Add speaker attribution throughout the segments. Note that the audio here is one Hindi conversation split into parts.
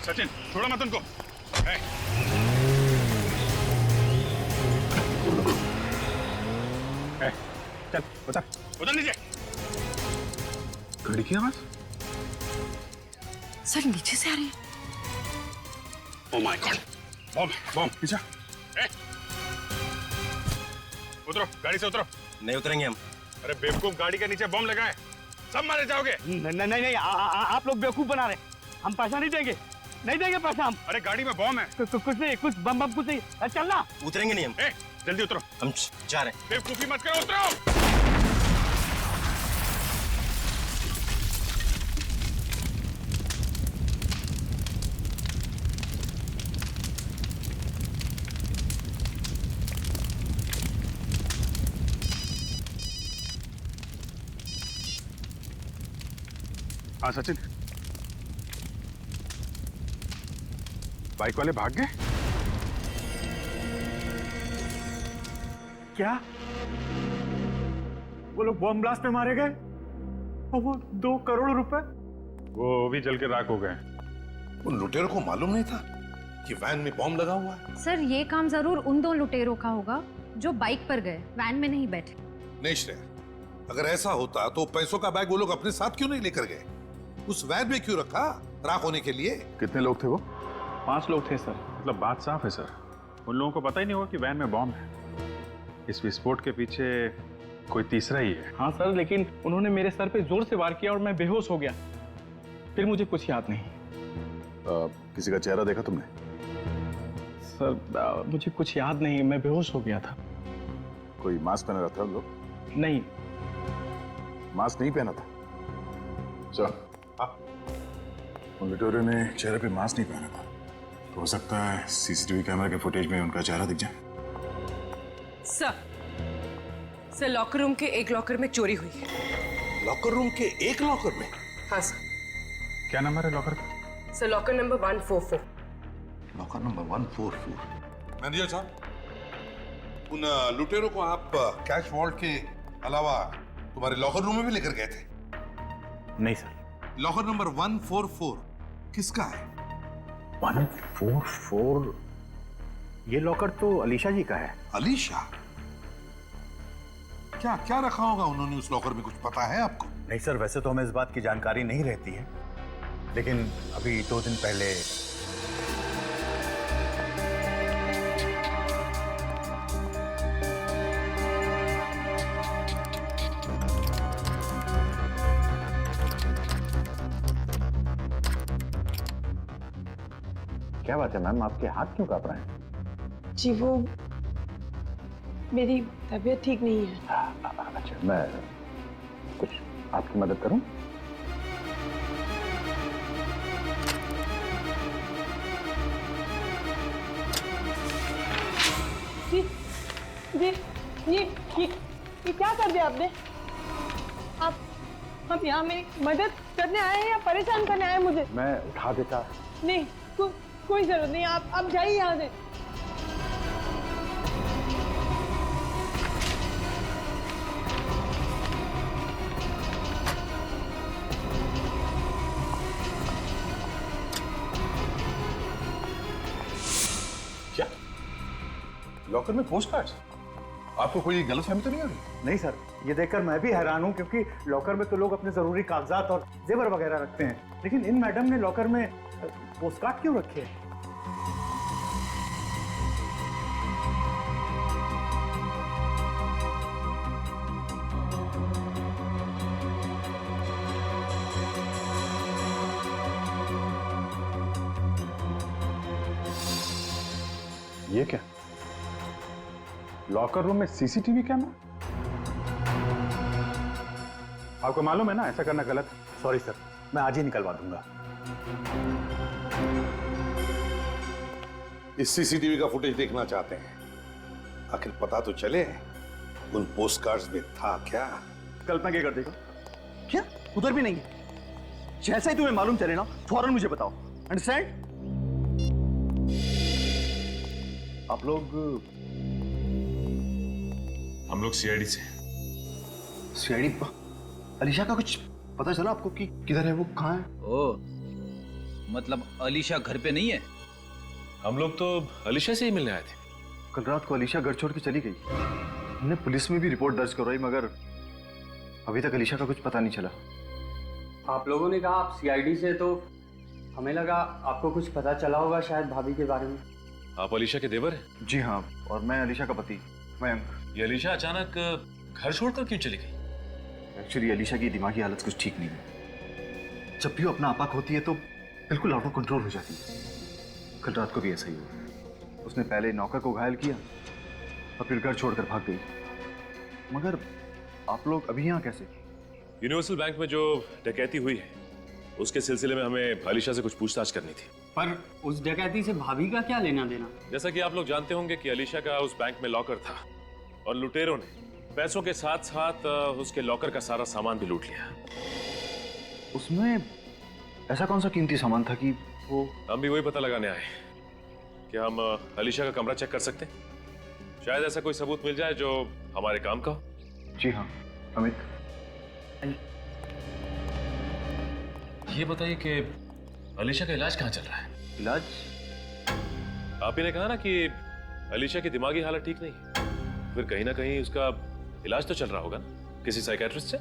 Speaker 1: सचिन छोड़ो मत उनको। चल उतर उतर नीचे। गाड़ी की आवाज
Speaker 2: सर नीचे से आ रही है।
Speaker 1: Oh my God, bomb bomb पीछे। उतरो गाड़ी से उतरो।
Speaker 3: नहीं उतरेंगे हम।
Speaker 1: अरे बेवकूफ, गाड़ी के नीचे बम लगा है, सब मारे जाओगे।
Speaker 4: नहीं नहीं आप लोग बेवकूफ बना रहे, हम पैसा नहीं देंगे, नहीं देंगे पैसा हम।
Speaker 1: अरे गाड़ी में बम है।
Speaker 4: कुछ नहीं, कुछ बम बम कुछ नहीं, चलना।
Speaker 3: उतरेंगे नहीं हम।
Speaker 1: जल्दी उतरो।
Speaker 3: हम जा रहे हैं।
Speaker 1: बेवकूफी मत करो, उतरो। हाँ सचिन, बाइक वाले भाग गए
Speaker 4: क्या? वो लोग बॉम्ब ब्लास्ट में मारे गए और वो 2 करोड़ रुपए?
Speaker 1: वो भी जल के राख हो गए।
Speaker 5: उन लुटेरों को मालूम नहीं था कि वैन में बॉम्ब लगा हुआ है।
Speaker 6: सर ये काम जरूर उन 2 लुटेरों का होगा जो बाइक पर गए, वैन में नहीं बैठे।
Speaker 5: नहीं श्रेया, अगर ऐसा होता तो पैसों का बैग वो लोग अपने साथ क्यों नहीं लेकर गए? उस वैन में क्यों रखा, राख होने के लिए?
Speaker 1: कितने लोग थे वो?
Speaker 4: 5 लोग थे सर।
Speaker 1: मतलब बात साफ है सर, उन लोगों को पता ही नहीं होगा कि वैन में बॉम्ब है। इस विस्फोट के पीछे कोई तीसरा ही है।
Speaker 4: हाँ सर, लेकिन उन्होंने मेरे सर पे जोर से वार किया और मैं बेहोश हो गया, फिर मुझे कुछ याद नहीं।
Speaker 1: किसी का चेहरा देखा तुमने?
Speaker 4: सर मुझे कुछ याद नहीं, मैं बेहोश हो गया था।
Speaker 1: कोई मास्क पहना था लोग?
Speaker 4: नहीं।
Speaker 1: मास्क नहीं पहना था? चल, उन लुटेरों ने चेहरे पे मास्क नहीं पहना था, तो हो सकता है सीसीटीवी कैमरा के फुटेज में उनका चेहरा दिख जाए।
Speaker 2: सर लॉकर रूम के एक लॉकर में चोरी हुई है।
Speaker 5: लॉकर रूम के एक लॉकर में?
Speaker 2: हाँ सर।
Speaker 1: क्या नंबर है लॉकर का?
Speaker 2: Sir locker number 144।
Speaker 5: Locker number 144। Manager साहब, उन लुटेरों को आप कैश वॉल्ट के अलावा तुम्हारे लॉकर रूम में भी लेकर गए थे?
Speaker 4: नहीं सर।
Speaker 5: लॉकर नंबर 144 किसका है?
Speaker 7: 144? ये लॉकर तो अलीशा जी का है।
Speaker 5: अलीशा? क्या क्या रखा होगा उन्होंने उस लॉकर में, कुछ पता है आपको?
Speaker 7: नहीं सर, वैसे तो हमें इस बात की जानकारी नहीं रहती है, लेकिन अभी 2 दिन पहले क्या बात है मैम, आपके हाथ क्यों कांप रहे हैं?
Speaker 8: जी वो मेरी तबीयत ठीक नहीं है।
Speaker 7: अच्छा, मैं कुछ आपकी मदद करूं?
Speaker 8: जी जी ये क्या कर दिया आपने? आप यहाँ मेरी मदद करने आए हैं या परेशान करने आए हैं मुझे?
Speaker 7: मैं उठा देता।
Speaker 8: नहीं, कोई जरूरत नहीं, आप जाइए यहाँ से।
Speaker 5: क्या लॉकर में पोस्ट कार्ड्स? आपको कोई गलतफहमी तो नहीं हो रही?
Speaker 7: नहीं सर, ये देखकर मैं भी हैरान हूं, क्योंकि लॉकर में तो लोग अपने जरूरी कागजात और जेवर वगैरह रखते हैं, लेकिन इन मैडम ने लॉकर में पोस्ट कार्ड क्यों रखे हैं?
Speaker 1: ये क्या? लॉकर रूम में सीसीटीवी कैमरा? आपको मालूम है ना ऐसा करना गलत है।
Speaker 7: सॉरी सर, मैं आज ही निकलवा दूंगा।
Speaker 5: इस सीसीटीवी का फुटेज देखना चाहते हैं, आखिर पता तो चले उन पोस्ट कार्ड्स में था क्या।
Speaker 4: कल्पना क्या कर देगा? क्या उधर भी नहीं है? जैसा ही तुम्हें मालूम चले ना, फौरन मुझे बताओ, अंडरस्टैंड? आप लोग?
Speaker 1: हम लोग सीआईडी से।
Speaker 4: सीआईडी? अलीशा का कुछ पता चला आपको कि किधर है वो, कहाँ है?
Speaker 3: ओ,
Speaker 9: मतलब अलीशा घर पे नहीं है?
Speaker 10: हम लोग तो अलीशा से ही मिलने आए थे।
Speaker 4: कल रात को अलीशा घर छोड़ के चली गई। हमने पुलिस में भी रिपोर्ट दर्ज करवाई, मगर अभी तक अलीशा का कुछ पता नहीं चला।
Speaker 11: आप लोगों ने कहा आप सीआईडी से, तो हमें लगा आपको कुछ पता चला होगा शायद भाभी के बारे में।
Speaker 10: आप अलीशा के देवर हैं?
Speaker 4: जी हाँ, और मैं अलीशा का पति मयंक।
Speaker 10: ये अलीशा अचानक घर छोड़कर क्यों चली गई?
Speaker 4: एक्चुअली अलीशा की दिमागी हालत कुछ ठीक नहीं है। जब भी वो अपना आपा होती है तो बिल्कुल आउट ऑफ कंट्रोल हो जाती है। कल रात को भी ऐसा ही हुआ। उसने पहले नौकर को घायल किया और फिर घर छोड़कर भाग गई। मगर आप लोग अभी यहाँ कैसे?
Speaker 10: यूनिवर्सल बैंक में जो डकैती हुई है उसके सिलसिले में हमें अलीशा से कुछ पूछताछ करनी थी।
Speaker 11: पर उस डकैती से भाभी का क्या लेना देना?
Speaker 10: जैसा कि आप लोग जानते होंगे कि अलीशा का उस बैंक में लॉकर था और लुटेरों ने पैसों के साथ साथ उसके लॉकर का सारा सामान भी लूट लिया।
Speaker 4: उसमें ऐसा कौन सा कीमती सामान था कि वो?
Speaker 10: हम भी वही पता लगाने आए कि हम अलीशा का कमरा चेक कर सकते हैं। शायद ऐसा कोई सबूत मिल जाए जो हमारे काम का हो।
Speaker 4: जी हाँ अमित।
Speaker 10: ये बताइए कि अलीशा का इलाज कहाँ चल रहा है?
Speaker 4: इलाज?
Speaker 10: आप ही ने कहा ना कि अलीशा की दिमागी हालत ठीक नहीं है, फिर कहीं ना कहीं उसका इलाज तो चल रहा होगा ना किसी साइकियाट्रिस्ट से?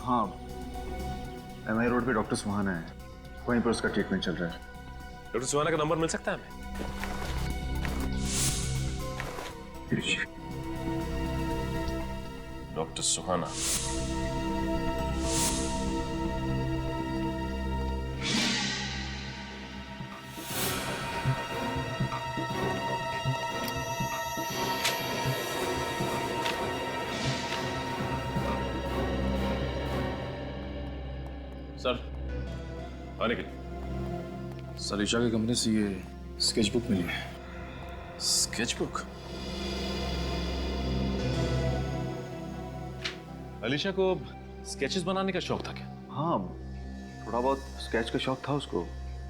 Speaker 4: हाँ, MI रोड पे डॉक्टर सुहाना है, वहीं पर उसका ट्रीटमेंट चल रहा है।
Speaker 10: डॉक्टर सुहाना का नंबर मिल सकता है हमें? डॉक्टर सुहाना। सर आने के लिए।
Speaker 1: सर अलीशा के कमरे से ये स्केचबुक मिली है।
Speaker 10: स्केचबुक? अलीशा को स्केचेस बनाने का शौक था क्या?
Speaker 4: हाँ, थोड़ा बहुत स्केच का शौक था उसको,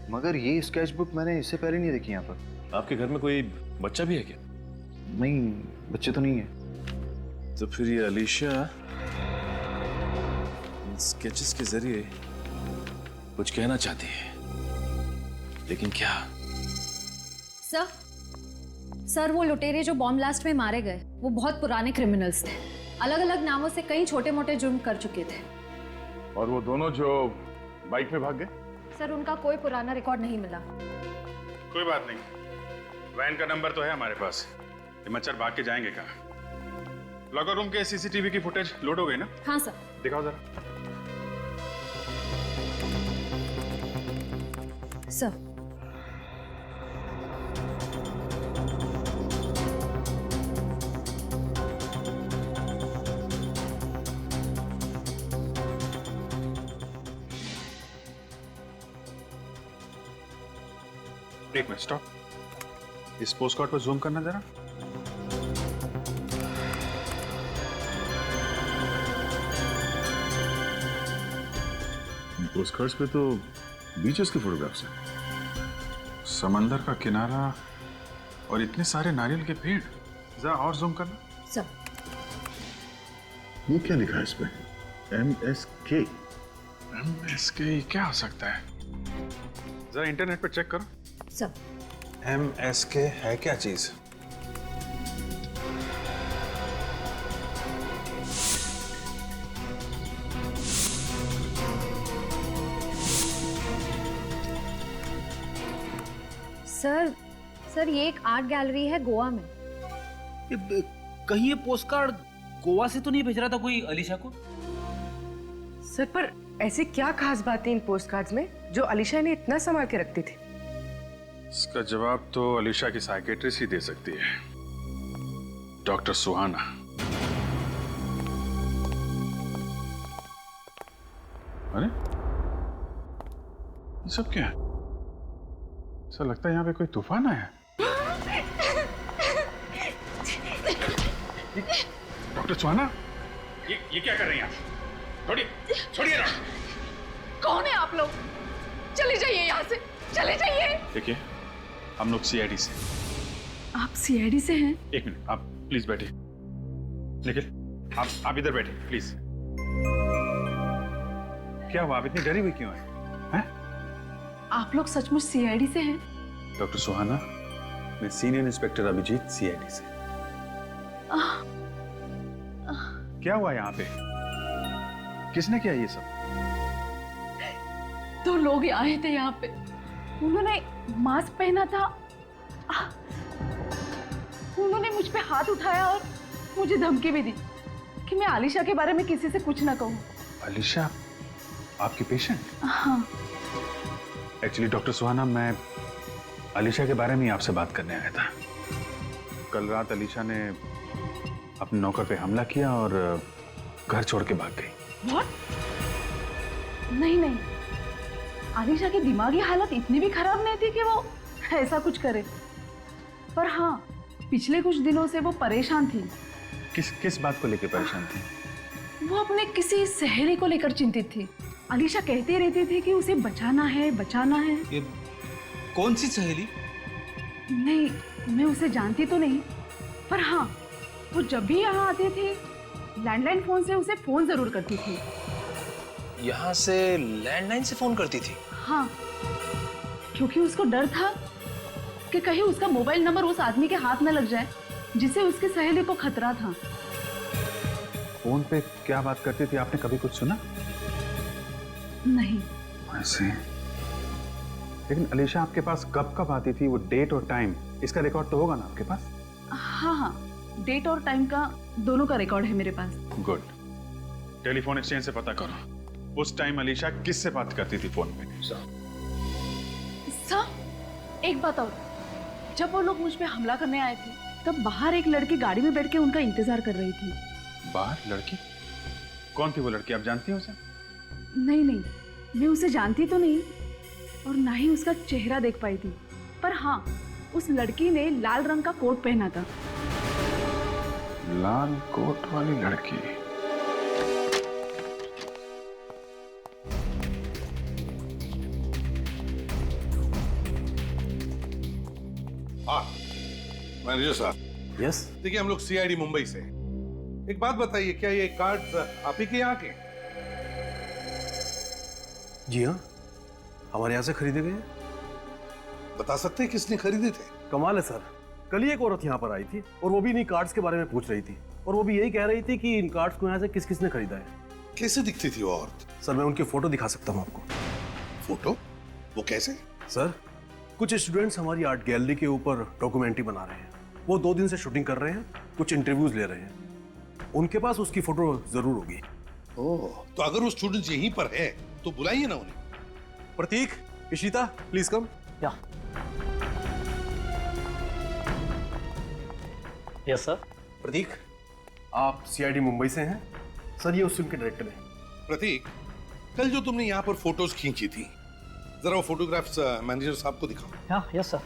Speaker 4: मगर ये स्केचबुक मैंने इससे पहले नहीं देखी यहाँ पर।
Speaker 10: आपके घर में कोई बच्चा भी है क्या?
Speaker 4: नहीं, बच्चे तो नहीं है।
Speaker 10: तो फिर ये अलीशा स्केचेस के जरिए कुछ कहना चाहती है, लेकिन क्या?
Speaker 6: सर वो लुटेरे जो बॉम्ब ब्लास्ट में मारे गए वो बहुत पुराने क्रिमिनल्स थे। अलग अलग नामों से कई छोटे मोटे जुर्म कर चुके थे।
Speaker 1: और वो दोनों जो बाइक में भाग गए?
Speaker 6: सर उनका कोई पुराना रिकॉर्ड नहीं मिला।
Speaker 12: कोई बात नहीं, वैन का नंबर तो है हमारे पास। ये मच्छर भाग के जाएंगे कहाँ? लॉकर रूम के CCTV की फुटेज लोड हो गई ना?
Speaker 6: हाँ सर।
Speaker 12: दिखाओ जरा।
Speaker 6: सर
Speaker 12: एक मिनट स्टॉप। इस पोस्ट कार्ड पर जूम करना जरा।
Speaker 1: पोस्टकार्ड्स पे तो बीचेस के फोटोग्राफ्स हैं।
Speaker 12: समंदर का किनारा और इतने सारे नारियल के पेड़। जरा और जूम करना।
Speaker 6: सर
Speaker 1: ये क्या लिखा है इस पे? MSK।
Speaker 12: MSK क्या हो सकता है? जरा इंटरनेट पर चेक करो।
Speaker 6: सर
Speaker 12: MSK है क्या चीज?
Speaker 6: सर ये एक आर्ट गैलरी है गोवा में।
Speaker 9: कहीं ये पोस्टकार्ड गोवा से तो नहीं भेज रहा था कोई अलीशा को?
Speaker 2: सर पर ऐसी क्या खास बात है इन पोस्ट कार्ड्स में जो अलीशा ने इतना संभाल के रखती थी?
Speaker 12: इसका जवाब तो अलीशा की साइकियाट्रिस्ट ही दे सकती है, डॉक्टर सुहाना। अरे ये सब क्या है? ऐसा लगता है यहाँ पे कोई तूफान आया है। डॉक्टर सुहाना, ये क्या कर रही हैं आप? छोड़िए ना।
Speaker 8: कौन है आप लोग? चले जाइए यहाँ से, चले जाइए।
Speaker 12: देखिए, हम लोग CID से।
Speaker 8: आप CID से हैं?
Speaker 12: एक मिनट, आप प्लीज बैठिए। निखिल, आप इधर बैठिए प्लीज। क्या हुआ? आप इतनी डरी हुई क्यों है? हैं?
Speaker 8: आप लोग सचमुच सीआईडी से हैं?
Speaker 12: डॉक्टर सुहाना, मैं सीनियर इंस्पेक्टर अभिजीत, सीआईडी से। क्या हुआ यहाँ पे? किसने किया ये सब?
Speaker 8: दो लोग आए थे यहाँ पे, उन्होंने मास्क पहना था, उन्होंने मुझ पे हाथ उठाया और मुझे धमकी भी दी कि मैं आलिशा के बारे में किसी से कुछ ना कहूँ।
Speaker 12: अलीशा, आपकी पेशेंट?
Speaker 8: हाँ।
Speaker 12: एक्चुअली डॉक्टर सुहाना, मैं अलीशा के बारे में ही आपसे बात करने आया था। कल रात अलीशा ने अपने नौकर पे हमला किया और घर छोड़ के भाग गई।
Speaker 8: What? नहीं नहीं, आलिशा की दिमागी हालत इतनी भी खराब नहीं थी कि वो ऐसा कुछ करे। पर हाँ, पिछले कुछ दिनों से वो परेशान थी।
Speaker 12: किस बात को लेकर परेशान थी?
Speaker 8: वो अपने किसी सहेली को लेकर चिंतित थी। अलीशा कहती रहती थी कि उसे बचाना है, बचाना है।
Speaker 9: ये कौन सी सहेली?
Speaker 8: नहीं, मैं उसे जानती तो नहीं, पर हाँ, वो जब भी यहाँ आती थी लैंडलाइन फोन से उसे फोन जरूर करती थी।
Speaker 3: यहाँ से लैंडलाइन से फोन करती थी?
Speaker 8: हाँ, क्योंकि उसको डर था कि कहीं उसका मोबाइल नंबर उस आदमी के हाथ न लग जाए जिसे उसकी सहेली को खतरा था।
Speaker 12: फोन पे क्या बात करती थी, आपने कभी कुछ सुना?
Speaker 8: नहीं।
Speaker 12: ऐसे? लेकिन अलीशा आपके पास कब कब आती थी, वो डेट और टाइम, इसका रिकॉर्ड तो होगा ना आपके पास?
Speaker 8: हाँ हाँ, डेट और टाइम का दोनों का रिकॉर्ड है मेरे पास।
Speaker 12: गुड। टेलीफोन एक्सचेंज से पता करो उस टाइम अलीशा किससे बात करती थी फोन पे।
Speaker 8: सर, एक बात और, जब वो लोग मुझ पे हमला करने आए थे तब बाहर एक लड़की गाड़ी में बैठ के उनका इंतजार कर रही थी।
Speaker 12: बाहर लड़की? कौन थी वो लड़की, आप जानती हो उसे?
Speaker 8: नहीं नहीं, मैं उसे जानती तो नहीं और ना ही उसका चेहरा देख पाई थी, पर हाँ, उस लड़की ने लाल रंग का कोट पहना था।
Speaker 12: लाल कोट वाली लड़की?
Speaker 5: हाँ, मैनेजर साहब।
Speaker 9: यस।
Speaker 5: देखिए, हम लोग सीआईडी मुंबई से। एक बात बताइए, क्या ये कार्ड्स आप ही के यहाँ के?
Speaker 9: जी हाँ, हमारे यहाँ से खरीदे गए।
Speaker 5: बता सकते हैं किसने खरीदे थे?
Speaker 9: कमाल है सर, कल ही एक औरत यहाँ पर आई थी और वो भी इन्हीं कार्ड्स के बारे में पूछ रही थी और वो भी यही कह रही थी कि इन कार्ड्स को यहाँ से किस किस ने खरीदा है।
Speaker 5: कैसे दिखती थी वो औरत?
Speaker 9: सर, मैं उनकी फोटो दिखा सकता हूँ आपको।
Speaker 5: फोटो? वो कैसे?
Speaker 9: सर, कुछ स्टूडेंट्स हमारी आर्ट गैलरी के ऊपर डॉक्यूमेंट्री बना रहे हैं। वो 2 दिन से शूटिंग कर रहे हैं, कुछ इंटरव्यूज ले रहे हैं। उनके पास उसकी फोटो जरूर होगी।
Speaker 5: ओह, तो अगर वो स्टूडेंट्स यहीं पर है तो बुलाइए ना उन्हें।
Speaker 9: प्रतीक, इशिता, प्लीज कम। या
Speaker 11: यस सर।
Speaker 9: प्रतीक, आप सीआईडी मुंबई से हैं? सर, ये उस फिल्म के डायरेक्टर हैं।
Speaker 5: प्रतीक, कल जो तुमने यहाँ पर फोटोज खींची थी, जरा वो फोटोग्राफ्स मैनेजर साहब को दिखाओ।
Speaker 11: हाँ, यस सर।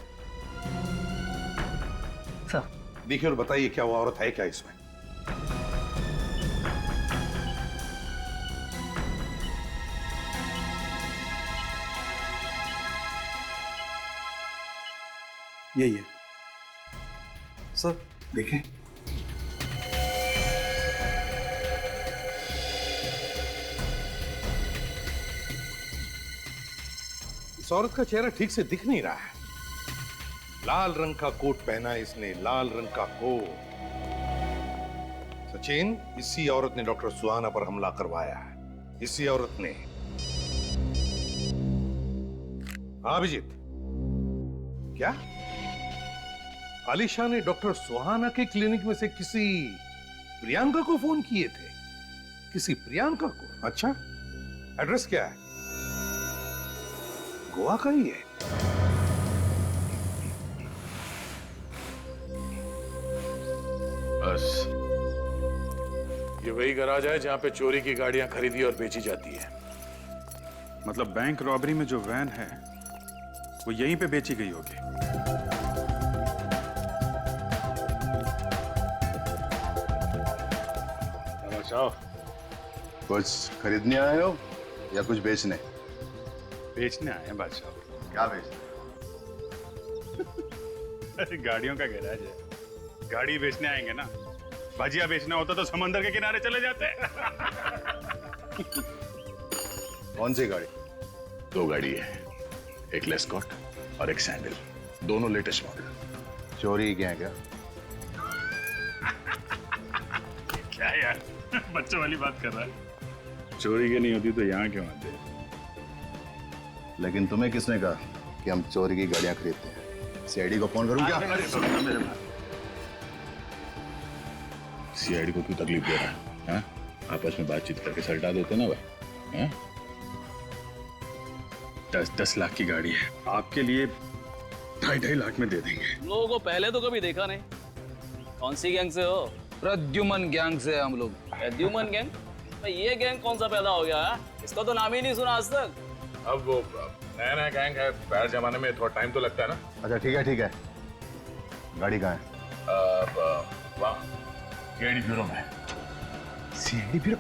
Speaker 11: सर,
Speaker 5: देखिए और बताइए, क्या वो औरत है क्या इसमें?
Speaker 9: यही है सर,
Speaker 5: देखें। इस औरत का चेहरा ठीक से दिख नहीं रहा है। लाल रंग का कोट पहना है इसने, लाल रंग का कोट। सचिन, इसी औरत ने डॉक्टर सुहाना पर हमला करवाया है। इसी औरत ने। हाँ अभिजीत, क्या आलिशा ने डॉक्टर सुहाना के क्लिनिक में से किसी प्रियंका को फोन किए थे? किसी प्रियंका को? अच्छा, एड्रेस क्या है? गोवा का ही है।
Speaker 10: बस ये वही गैराज है जहां पे चोरी की गाड़ियां खरीदी और बेची जाती है।
Speaker 12: मतलब बैंक रॉबरी में जो वैन है वो यहीं पे बेची गई होगी।
Speaker 5: बचाओ,
Speaker 1: कुछ खरीदने आए हो या कुछ बेचने?
Speaker 12: बेचने आए हैं बादशाह।
Speaker 1: क्या बेचने?
Speaker 12: अरे गाड़ियों का गैराज है, गाड़ी बेचने आएंगे ना। भजिया बेचना होता तो समंदर के किनारे चले जाते।
Speaker 1: कौन सी गाड़ी? 2 गाड़ी है, एक लेस्कॉट और एक सैंडल, दोनों लेटेस्ट मॉडल। चोरी क्या है क्या?
Speaker 12: क्या यार, बच्चों वाली बात कर रहा है। चोरी की नहीं होती तो यहाँ क्यों आते हैं?
Speaker 1: लेकिन तुम्हें किसने कहा कि हम चोरी की गाड़ियां खरीदते हैं? सीआईडी को फोन करूं क्या? सीआईडी को क्यों तकलीफ दे रहा है? हाँ? आपस में बातचीत करके सलटा देते ना भाई। हाँ?
Speaker 12: 10 लाख की गाड़ी है, आपके लिए 2.5 लाख में दे देंगे।
Speaker 13: लोगों को पहले तो कभी देखा नहीं। कौन सी गैंग से हो?
Speaker 3: प्रद्युमन गैंग से हम लोग।
Speaker 13: प्रद्युमन गैंग? भाई ये गैंग कौन सा पैदा हो गया है? इसका तो नाम ही नहीं सुना आज तक।
Speaker 1: अब वो नया गैंग है, पहले जमाने में थोड़ा टाइम तो लगता है ना। अच्छा ठीक है, गाड़ी कहाँ है? वाह, सीआईडी ब्यूरो में। CID bureau?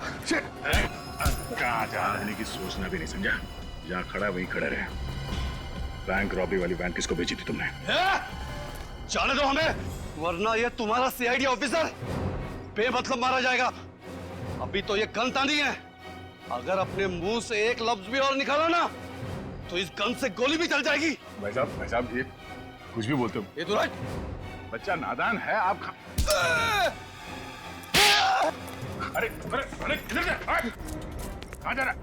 Speaker 1: कहाँ जाने की सोचना भी नहीं, समझा? जहाँ खड़ा वहीं खड़ा रहे। बैंक रॉबरी वाली वैन किसको भेजी थी तुमने?
Speaker 14: जाने दो हमें, वरना ये तुम्हारा सीआईडी ऑफिसर बेमतलब मारा जाएगा। अभी तो ये गन तानी है, अगर अपने मुंह से एक लफ्ज भी और निकाला ना तो इस गन से गोली भी चल जाएगी।
Speaker 1: भाई साहब ये कुछ भी बोलते हो।
Speaker 14: ये तो राइट,
Speaker 1: बच्चा नादान है आप। अरे किधर जा? कहाँ जा रहा?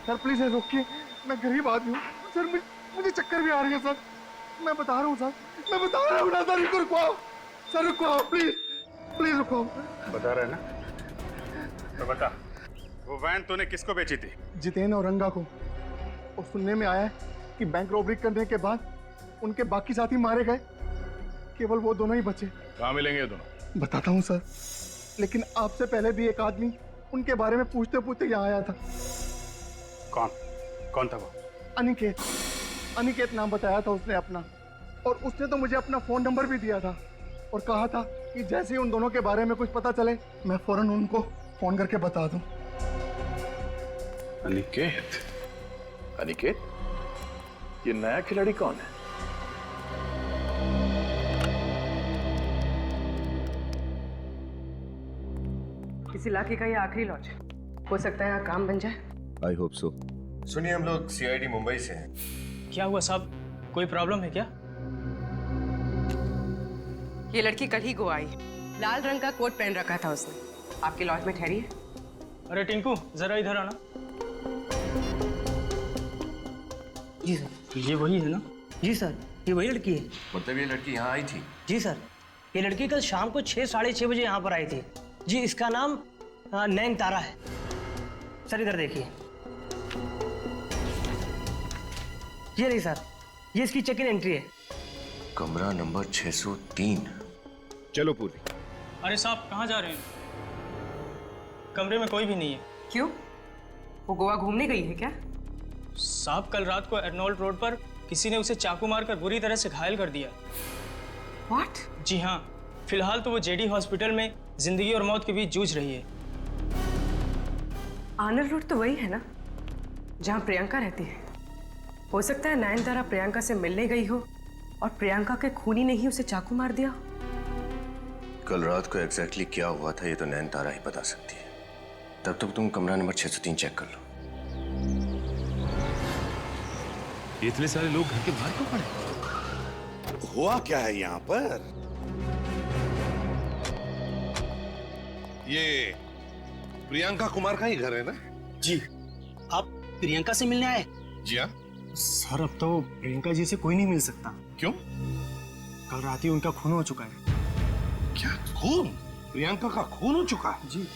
Speaker 7: सर प्लीज रोकिए, मैं गरीब आदमी हूँ सर, मुझे चक्कर भी आ रही है सर। मैं बता रहा हूँ सर, मैं बता रहा हूँ ना सर, रुकवाओ सर, रुकवाओ प्लीज रुकवाओ।
Speaker 12: बता रहे ना? तो बता, वो वैन तूने किसको बेची थी?
Speaker 7: जितेन और रंगा को। और सुनने में आया है कि बैंक रॉबरी करने के बाद उनके बाकी साथी मारे गए, केवल वो दोनों ही बचे।
Speaker 1: कहाँ मिलेंगे ये दोनों?
Speaker 7: बताता हूँ सर, लेकिन आपसे पहले भी एक आदमी उनके बारे में पूछते पूछते यहाँ आया था।
Speaker 12: कौन था वो?
Speaker 7: अनिकेत नाम बताया था उसने अपना, और उसने तो मुझे अपना फोन नंबर भी दिया था और कहा था कि जैसे ही उन दोनों के बारे में कुछ पता चले मैं फौरन उनको फोन करके बता दूं।
Speaker 1: अनिकेत? ये नया खिलाड़ी कौन है?
Speaker 2: इस इलाके का ये आखिरी लॉज है, हो सकता है यहाँ काम बन जाए।
Speaker 1: I hope so.
Speaker 15: सुनिए, हम लोग सीआईडी मुंबई से हैं।
Speaker 11: क्या हुआ साहब, कोई प्रॉब्लम है क्या?
Speaker 2: ये लड़की कल ही गोवा आई, लाल रंग का कोट पहन रखा था उसने। आपके लॉज में ठहरी है।
Speaker 11: अरे टिंकू जरा इधर आना।
Speaker 13: जी सर।
Speaker 11: ये वही है ना?
Speaker 13: जी सर, ये वही लड़की है।
Speaker 15: मतलब ये लड़की यहाँ आई थी?
Speaker 13: जी सर, ये लड़की कल शाम को 6 साढ़े 6 बजे यहाँ पर आई थी। जी, इसका नाम नैन तारा है। सर इधर देखिए, ये नहीं सर, ये इसकी चेक इन एंट्री है।
Speaker 15: कमरा नंबर 603।
Speaker 1: चलो पूरी।
Speaker 11: अरे साहब कहाँ जा रहे हैं? कमरे में कोई भी नहीं है।
Speaker 2: क्यों, वो गोवा घूमने गई है क्या?
Speaker 11: साहब कल रात को अर्नोल्ड रोड पर किसी ने उसे चाकू मारकर बुरी तरह से घायल कर दिया।
Speaker 2: What?
Speaker 11: जी हाँ, फिलहाल तो वो जेडी हॉस्पिटल में जिंदगी और मौत के बीच जूझ रही है।
Speaker 2: आर्नल्ड रोड तो वही है ना जहाँ प्रियंका रहती है। हो सकता है नयनतारा प्रियंका से मिलने गई हो और प्रियंका के खूनी ने ही उसे चाकू मार दिया।
Speaker 15: कल रात को एग्जैक्टली क्या हुआ था ये तो नैनतारा ही बता सकती है। तब तक तुम कमरा नंबर 603 चेक कर लो।
Speaker 10: इतने सारे लोग घर के बाहर क्यों पड़े?
Speaker 5: हुआ क्या है यहाँ पर? ये प्रियंका कुमार का ही घर है ना?
Speaker 13: जी, आप प्रियंका से मिलने आए?
Speaker 5: जी हाँ।
Speaker 11: सर अब तो प्रियंका जी से कोई नहीं मिल सकता।
Speaker 5: क्यों?
Speaker 11: कल रात ही उनका खून हो चुका है।
Speaker 5: क्या खून? प्रियंका का खून हो चुका है?
Speaker 11: जी।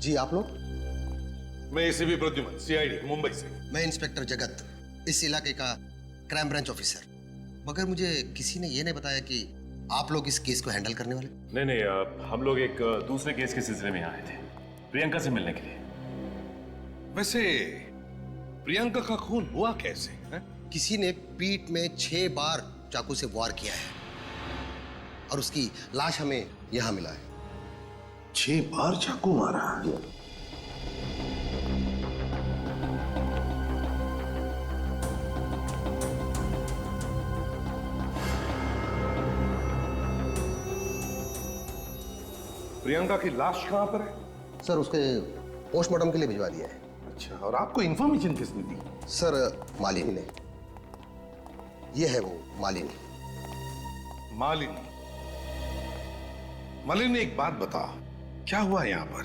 Speaker 15: जी आप लोग?
Speaker 5: मैं एसीपी प्रद्युमन, सीआईडी मुंबई से।
Speaker 15: मैं इंस्पेक्टर जगत, इस इलाके का क्राइम ब्रांच ऑफिसर। मगर मुझे किसी ने ये नहीं बताया कि आप लोग इस केस को हैंडल करने वाले।
Speaker 10: नहीं, हम लोग एक दूसरे केस के सिलसिले में आए थे, प्रियंका से मिलने के लिए।
Speaker 5: वैसे प्रियंका का खून हुआ कैसे है?
Speaker 15: किसी ने पीठ में 6 बार चाकू से वार किया है। और उसकी लाश हमें यहाँ मिला है।
Speaker 5: 6 बार चाकू मारा। प्रियंका की लाश कहां पर है?
Speaker 15: सर उसके पोस्टमार्टम के लिए भिजवा दिया है।
Speaker 5: अच्छा, और आपको इंफॉर्मेशन किसने दी?
Speaker 15: सर मालिनी ने। ये है वो मालिनी।
Speaker 5: मालिनी। मालिनी, एक बात बता, क्या हुआ यहाँ पर?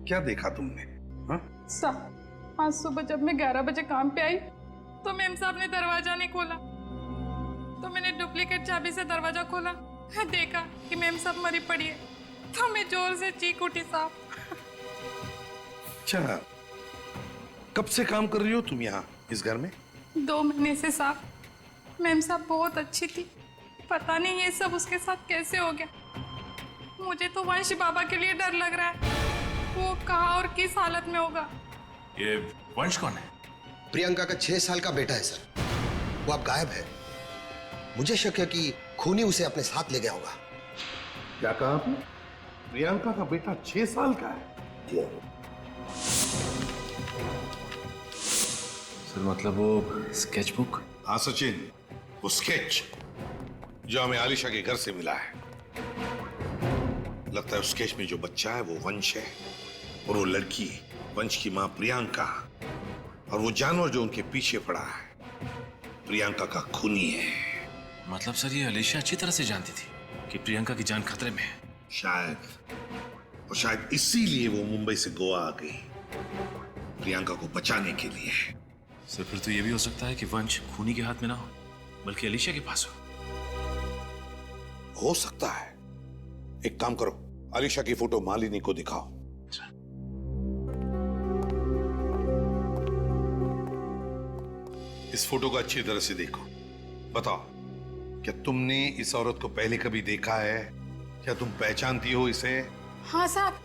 Speaker 5: क्या देखा तुमने? हाँ?
Speaker 16: साहब, आज सुबह जब मैं 11 बजे काम पे आई तो मेम साहब ने दरवाजा नहीं खोला, तो मैंने डुप्लीकेट चाबी से दरवाजा खोला, देखा कि मेम साहब मरी पड़ी है, तो मैं जोर से चीख उठी साहब।
Speaker 5: अच्छा, कब से काम कर रही हो तुम यहाँ इस घर में?
Speaker 16: 2 महीने से साहब। मेम साहब बहुत अच्छी थी, पता नहीं ये सब उसके साथ कैसे हो गया। मुझे तो वंश बाबा के लिए डर लग रहा है, वो कहाँ और किस हालत में होगा।
Speaker 10: ये वंश कौन है?
Speaker 15: प्रियंका का 6 साल का बेटा है सर। वो अब गायब है। मुझे शक है कि खूनी उसे अपने साथ ले गया होगा।
Speaker 5: क्या कहा आपने? प्रियंका का बेटा 6 साल का है?
Speaker 15: जी।
Speaker 10: सर मतलब वो स्केचबुक?
Speaker 5: हाँ सचिन, वो स्केच जो हमें आलिशा के घर से मिला है। लगता है उस स्केच में जो बच्चा है वो वंश है, और वो लड़की वंश की मां प्रियंका, और वो जानवर जो उनके पीछे पड़ा है प्रियंका का खूनी है।
Speaker 10: मतलब सर ये आलिशा अच्छी तरह से जानती थी कि प्रियंका की जान खतरे में है।
Speaker 5: शायद, और शायद इसीलिए वो मुंबई से गोवा आ गई प्रियंका को बचाने के लिए।
Speaker 10: सर फिर तो ये भी हो सकता है कि वंश खूनी के हाथ में ना हो बल्कि आलिशा के पास
Speaker 5: हो सकता है। एक काम करो, आलिशा की फोटो मालिनी को दिखाओ। इस फोटो को अच्छी तरह से देखो। बताओ, क्या तुमने इस औरत को पहले कभी देखा है? क्या तुम पहचानती हो इसे?
Speaker 16: हाँ साहब,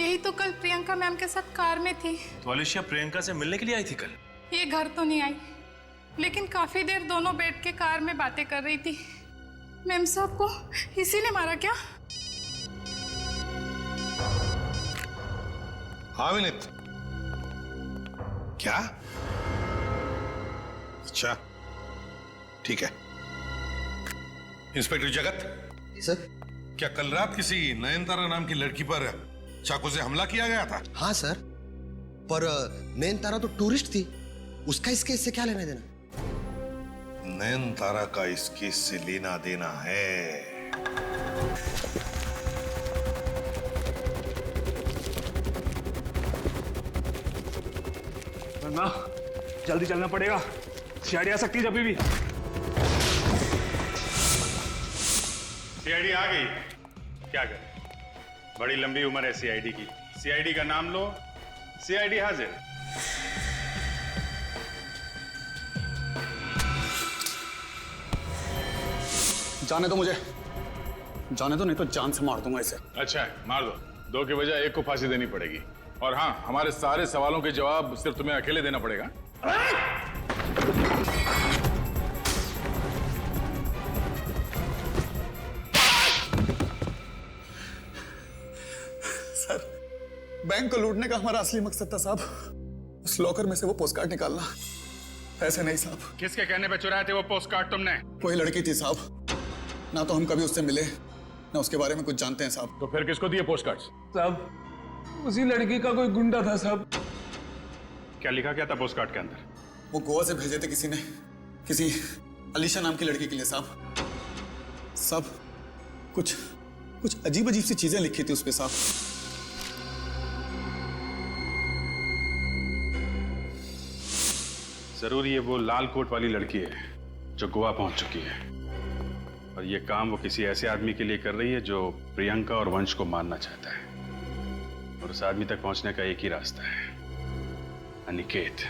Speaker 16: यही तो कल प्रियंका मैम के साथ कार में थी।
Speaker 10: तो आलिशा प्रियंका से मिलने के लिए आई थी कल?
Speaker 16: ये घर तो नहीं आई, लेकिन काफी देर दोनों बैठ के कार में बातें कर रही थी। मैम साहब को इसी ने मारा क्या?
Speaker 5: हाँ विनीत, क्या? अच्छा ठीक है। इंस्पेक्टर जगत।
Speaker 15: सर,
Speaker 5: क्या कल रात किसी नयनतारा नाम की लड़की पर चाकू से हमला किया गया था?
Speaker 15: हाँ सर, पर नयनतारा तो टूरिस्ट थी, उसका इस केस से क्या लेना देना?
Speaker 5: नयनतारा का इस केस से लेना देना है।
Speaker 12: ना, जल्दी चलना पड़ेगा, सीआईडी आ सकती है जब भी।
Speaker 17: सीआईडी आ गई, क्या करें? बड़ी लंबी उम्र है सीआईडी की। सीआईडी का नाम लो, सीआईडी हाजिर।
Speaker 18: जाने दो मुझे, जाने दो, नहीं तो जान से मार दूंगा इसे।
Speaker 17: अच्छा है, मार दो। 2 के बजाय 1 को फांसी देनी पड़ेगी। और हाँ, हमारे सारे सवालों के जवाब सिर्फ तुम्हें अकेले देना पड़ेगा।
Speaker 18: सर, बैंक को लूटने का हमारा असली मकसद था साहब, उस लॉकर में से वो पोस्ट कार्ड निकालना। ऐसे नहीं साहब।
Speaker 17: किसके कहने पे चुराए थे वो पोस्ट कार्ड तुमने?
Speaker 18: कोई लड़की थी साहब, ना तो हम कभी उससे मिले ना उसके बारे में कुछ जानते हैं साहब।
Speaker 17: तो फिर किसको दिए पोस्ट कार्ड्स?
Speaker 11: साहब, उसी लड़की का कोई गुंडा था साहब।
Speaker 17: क्या लिखा क्या था पोस्ट कार्ड के अंदर?
Speaker 18: वो गोवा से भेजे थे किसी ने, किसी अलीशा नाम की लड़की के लिए साहब। साहब, कुछ अजीब अजीब सी चीजें लिखी थी उस पे साहब।
Speaker 17: जरूर ये वो लाल कोट वाली लड़की है जो गोवा पहुंच चुकी है, और ये काम वो किसी ऐसे आदमी के लिए कर रही है जो प्रियंका और वंश को मारना चाहता है। और उस आदमी तक पहुंचने का एक ही रास्ता है, अनिकेत।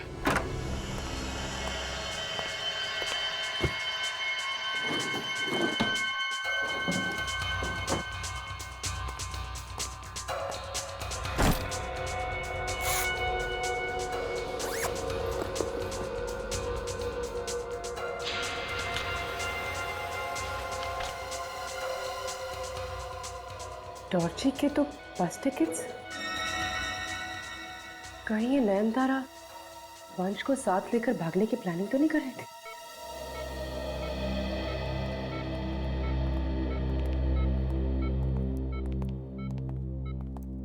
Speaker 2: टॉर्ची के तो बस टिकट्स। कहीं ये नयनतारा वंश को साथ लेकर भागने की प्लानिंग तो नहीं कर रहे थे?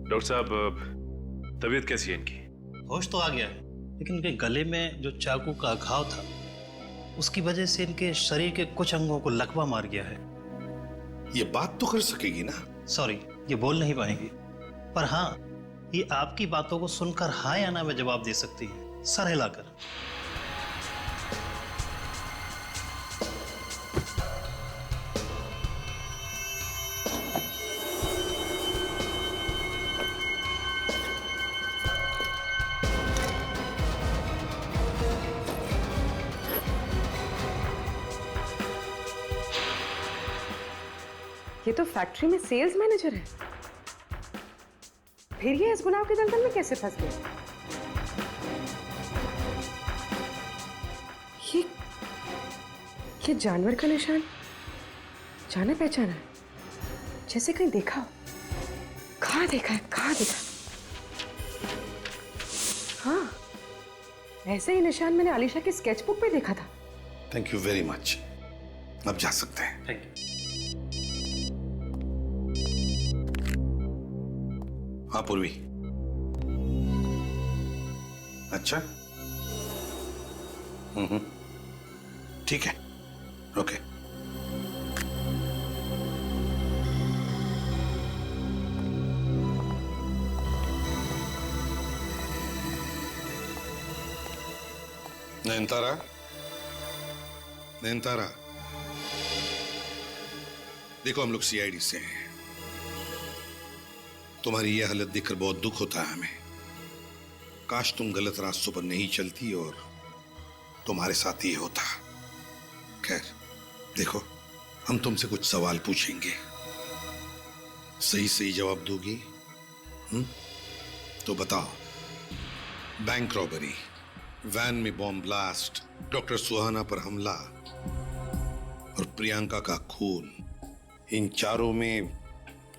Speaker 10: डॉक्टर साहब, तबीयत कैसी है इनकी?
Speaker 19: होश तो आ गया है, लेकिन इनके गले में जो चाकू का घाव था उसकी वजह से इनके शरीर के कुछ अंगों को लकवा मार गया है।
Speaker 5: ये बात तो कर सकेगी ना?
Speaker 19: सॉरी, ये बोल नहीं पाएंगी, पर हाँ, ये आपकी बातों को सुनकर हाँ या ना में जवाब दे सकती है, सर हिलाकर।
Speaker 2: ये तो फैक्ट्री में सेल्स मैनेजर है, फिर ये इस गुनाह के दलदल में कैसे फंस गया? ये जानवर का निशान जाना पहचाना है, जैसे कहीं देखा हो। कहाँ देखा है, कहाँ देखा? हाँ, ऐसे ही निशान मैंने आलिशा की स्केचबुक पे देखा था।
Speaker 5: Thank you very much. अब जा सकते हैं।
Speaker 19: Thank you.
Speaker 5: हाँ पूर्वी। अच्छा, ठीक है, ओके। नयनतारा, नयनतारा, देखो हम लोग सीआईडी से हैं। तुम्हारी यह हालत देखकर बहुत दुख होता है हमें। काश तुम गलत रास्तों पर नहीं चलती और तुम्हारे साथ ये होता। खैर, देखो, हम तुमसे कुछ सवाल पूछेंगे, सही सही जवाब दोगी? तो बताओ, बैंक रॉबरी, वैन में बॉम्ब ब्लास्ट, डॉक्टर सुहाना पर हमला और प्रियंका का खून, इन चारों में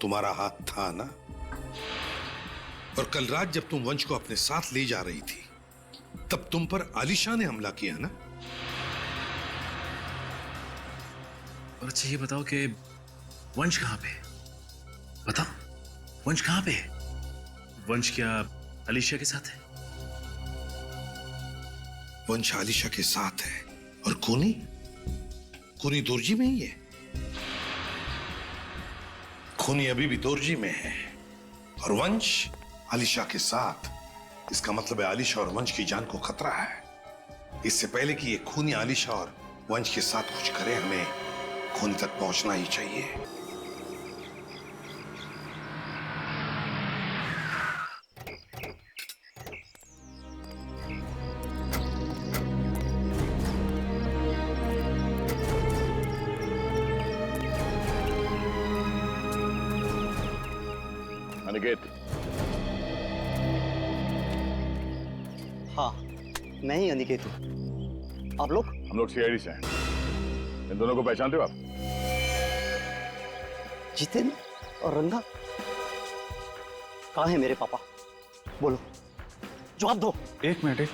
Speaker 5: तुम्हारा हाथ था ना? और कल रात जब तुम वंश को अपने साथ ले जा रही थी, तब तुम पर आलिशा ने हमला किया ना?
Speaker 10: और अच्छा ये बताओ कि वंश कहाँ पे? बताओ, वंश कहाँ पे है? वंश क्या आलिशा के साथ है?
Speaker 5: वंश आलिशा के साथ है और खूनी? खूनी दोरजी में ही है। खूनी अभी भी दोरजी में है और वंश आलिशा के साथ। इसका मतलब है आलिशा और वंश की जान को खतरा है। इससे पहले कि ये खूनी आलिशा और वंश के साथ कुछ करे, हमें खूनी तक पहुंचना ही चाहिए।
Speaker 1: अनिकेत।
Speaker 14: हाँ, मैं ही अनिकेत हूँ। आप लोग?
Speaker 1: हम लोग सीआईडी से हैं। इन दोनों को पहचानते हो आप?
Speaker 14: जितेन और रंगा? कहाँ है मेरे पापा? बोलो, जवाब दो।
Speaker 12: एक मिनट।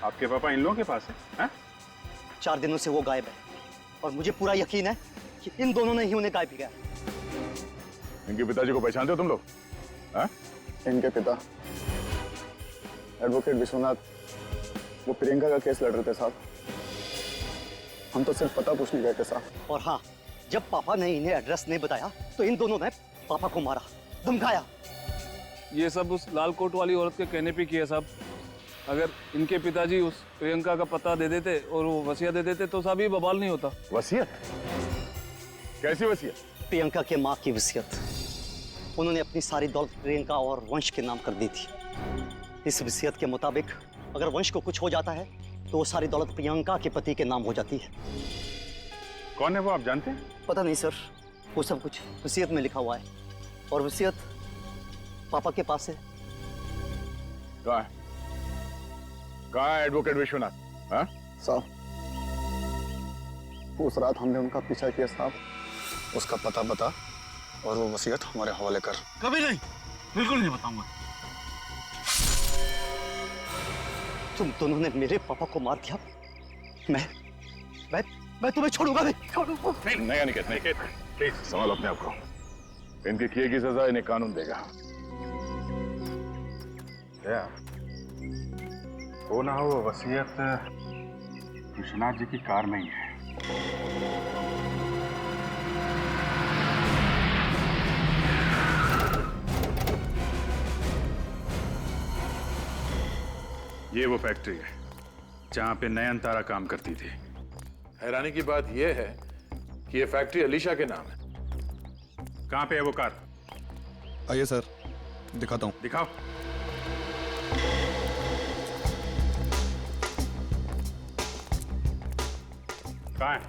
Speaker 12: आपके पापा इन लोगों के पास है?
Speaker 14: 4 दिनों से वो गायब है और मुझे पूरा यकीन है कि इन दोनों ने ही उन्हें गायब किया।
Speaker 1: इनके पिताजी को पहचानते हो तुम लोग?
Speaker 7: इनके पिता एडवोकेट विश्वनाथ, वो प्रियंका का केस लड़ रहे थे साहब। हम तो सिर्फ पता पूछने गए थे साहब।
Speaker 14: और हाँ, जब पापा ने इन्हें एड्रेस नहीं बताया तो इन दोनों ने पापा को मारा, धमकाया।
Speaker 11: ये सब उस लाल कोट वाली औरत के कहने पे किया साहब। अगर इनके पिताजी उस प्रियंका का पता दे देते और वो वसीयत दे देते तो साहब ये बवाल नहीं होता।
Speaker 1: वसीयत? कैसी वसीयत?
Speaker 14: प्रियंका के माँ की वसीयत। उन्होंने अपनी सारी दौलत प्रियंका और वंश के नाम कर दी थी। इस वसीयत के मुताबिक अगर वंश को कुछ हो जाता है तो वो सारी दौलत प्रियंका के पति के नाम हो जाती है।
Speaker 12: कौन है वो, आप जानते हैं?
Speaker 14: पता नहीं सर, वो सब कुछ वसीयत में लिखा हुआ है और वसीयत पापा के पास है।
Speaker 1: कहाँ है एडवोकेट विश्वनाथ? हाँ
Speaker 7: साहब, उस रात हमने उनका पीछा किया साहब। उसका पता बता
Speaker 18: और वो वसीयत हमारे हवाले कर।
Speaker 7: कभी नहीं, बिल्कुल नहीं बताऊंगा।
Speaker 14: तुम दोनों ने मेरे पापा को मार दिया। मैं तुम्हें छोड़ूंगा नहीं।
Speaker 1: नहीं अनिकेत, नहीं, प्लीज संभालो अपने आप को। इनके किए की सजा इन्हें कानून देगा।
Speaker 17: क्या हो ना हो, वसीयत विश्वनाथ जी की कार में ही है। ये वो फैक्ट्री है जहां पे नयनतारा काम करती थी।
Speaker 1: हैरानी की बात यह है कि ये फैक्ट्री अलीशा के नाम है।
Speaker 17: कहां पे है वो कार?
Speaker 18: आइए सर, दिखाता हूं।
Speaker 17: दिखाओ। कहां है?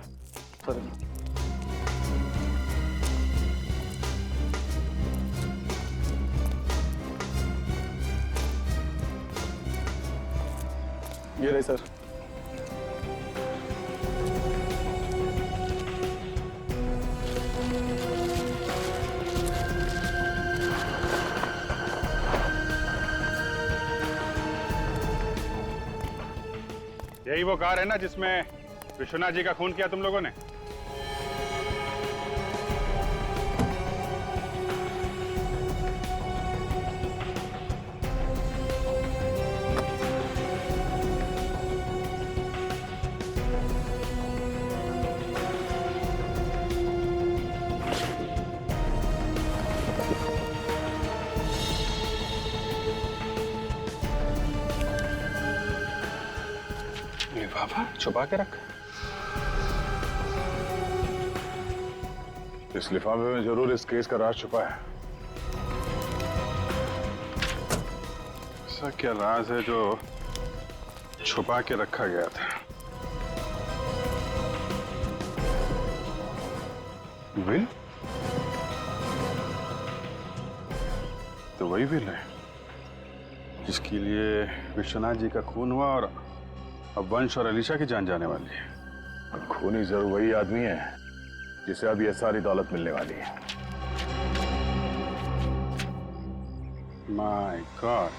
Speaker 18: ये रहे सर।
Speaker 17: यही वो कार है ना जिसमें विश्वनाथ जी का खून किया तुम लोगों ने?
Speaker 1: लिफाफा छुपा के रखा। इस लिफाफे में जरूर इस केस का राज छुपा है।
Speaker 17: ऐसा क्या राज है जो छुपा के रखा गया था? विल? तो वही विल है जिसके लिए विश्वनाथ जी का खून हुआ और अब वंश और अलीशा की जान जाने वाली है।
Speaker 1: खूनी जरूर वही आदमी है जिसे अब ये सारी दौलत मिलने वाली है।
Speaker 17: माय गॉड,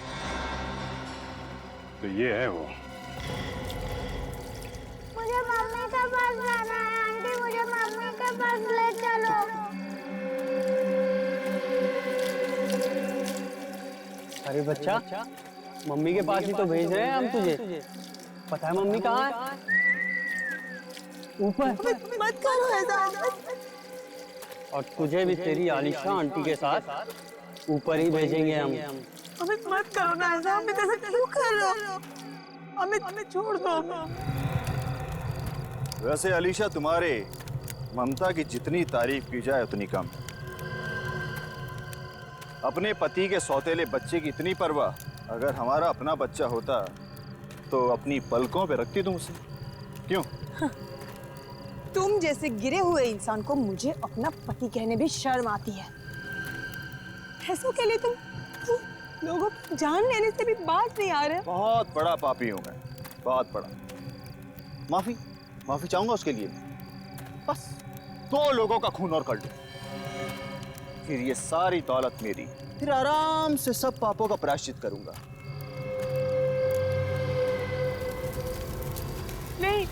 Speaker 17: तो ये है वो।
Speaker 20: मुझे मम्मी के पास जाना है। आंटी मुझे मम्मी के पास ले चलो।
Speaker 13: अरे बच्चा, मम्मी के पास ही तो भेज रहे हैं हम तुझे। पता है मम्मी कहाँ है? ऊपर।
Speaker 20: मत करो ऐसा।
Speaker 13: और तुझे भी तेरी आलिशा आंटी के साथ ऊपर ही भेजेंगे हम।
Speaker 20: अमित मत करो ना ऐसा। अमित ऐसा क्यों कर रहे हो? अमित छोड़ दो।
Speaker 4: वैसे अलीशा, तुम्हारे ममता की जितनी तारीफ की जाए उतनी कम। अपने पति के सौतेले बच्चे की इतनी परवाह अगर हमारा अपना बच्चा होता तो अपनी पलकों पे रखती तुम उसे। क्यों?
Speaker 21: तुम जैसे गिरे हुए इंसान को मुझे अपना पति कहने भी शर्म आती है। ऐसों के लिए तुम लोगों की जान लेने से भी बात नहीं आ रहे।
Speaker 4: बहुत बड़ा पापी हूं मैं, बहुत बड़ा। माफी चाहूंगा उसके लिए। बस 2 लोगों का खून और कर दो, फिर ये सारी दौलत मेरी। फिर आराम से सब पापों का प्रायश्चित करूंगा।
Speaker 20: नहीं,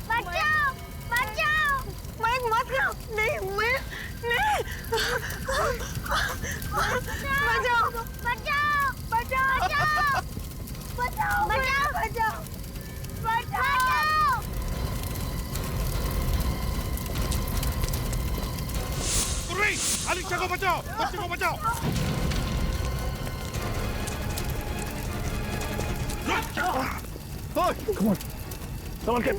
Speaker 20: बचाओ, बचाओ। मैं मत करो। नहीं, मैं नहीं। बचाओ, बचाओ, बचाओ, बचाओ, बचाओ, बचाओ।
Speaker 5: अलीशा को बचाओ, बच्चे को बचाओ।
Speaker 1: Come on. Someone get...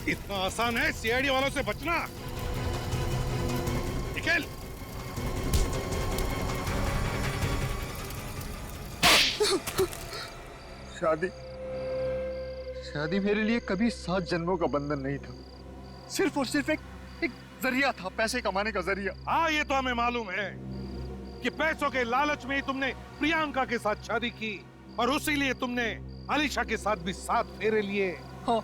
Speaker 5: इतना आसान है सीआईडी वालों से बचना? निकल।
Speaker 7: शादी मेरे लिए कभी 7 जन्मों का बंधन नहीं था। सिर्फ और सिर्फ एक जरिया था, पैसे कमाने का जरिया।
Speaker 5: हाँ, ये तो हमें मालूम है कि पैसों के लालच में ही तुमने प्रियंका के साथ शादी की और उसी लिए तुमने अलीशा के साथ भी 7 फेरे लिए।
Speaker 7: हाँ,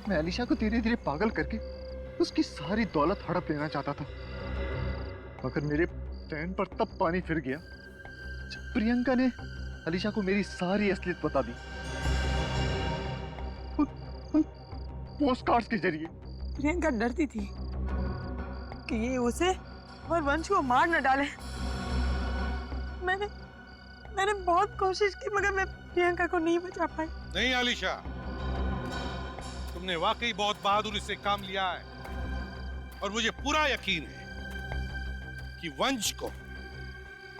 Speaker 7: मैं अलीशा को धीरे धीरे पागल करके उसकी सारी दौलत हड़प लेना चाहता था, मगर मेरे प्लान पर तब पानी फिर गया जब प्रियंका ने अलीशा को मेरी सारी असलियत बता दी, उन पोस्ट कार्ड्स के जरिए।
Speaker 21: प्रियंका डरती थी कि ये उसे और वंश को मार न डाले। मैंने बहुत कोशिश की मगर मैं प्रियंका को नहीं बचा पाई।
Speaker 5: नहीं अलीशा, तुमने वाकई बहुत बहादुरी से काम लिया है और मुझे पूरा यकीन है कि वंश को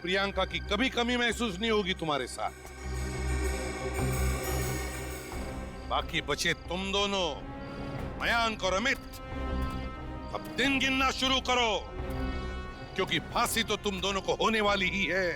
Speaker 5: प्रियंका की कभी कमी महसूस नहीं होगी तुम्हारे साथ। बाकी बचे तुम दोनों, मयांक और अमित, अब दिन गिनना शुरू करो, क्योंकि फांसी तो तुम दोनों को होने वाली ही है।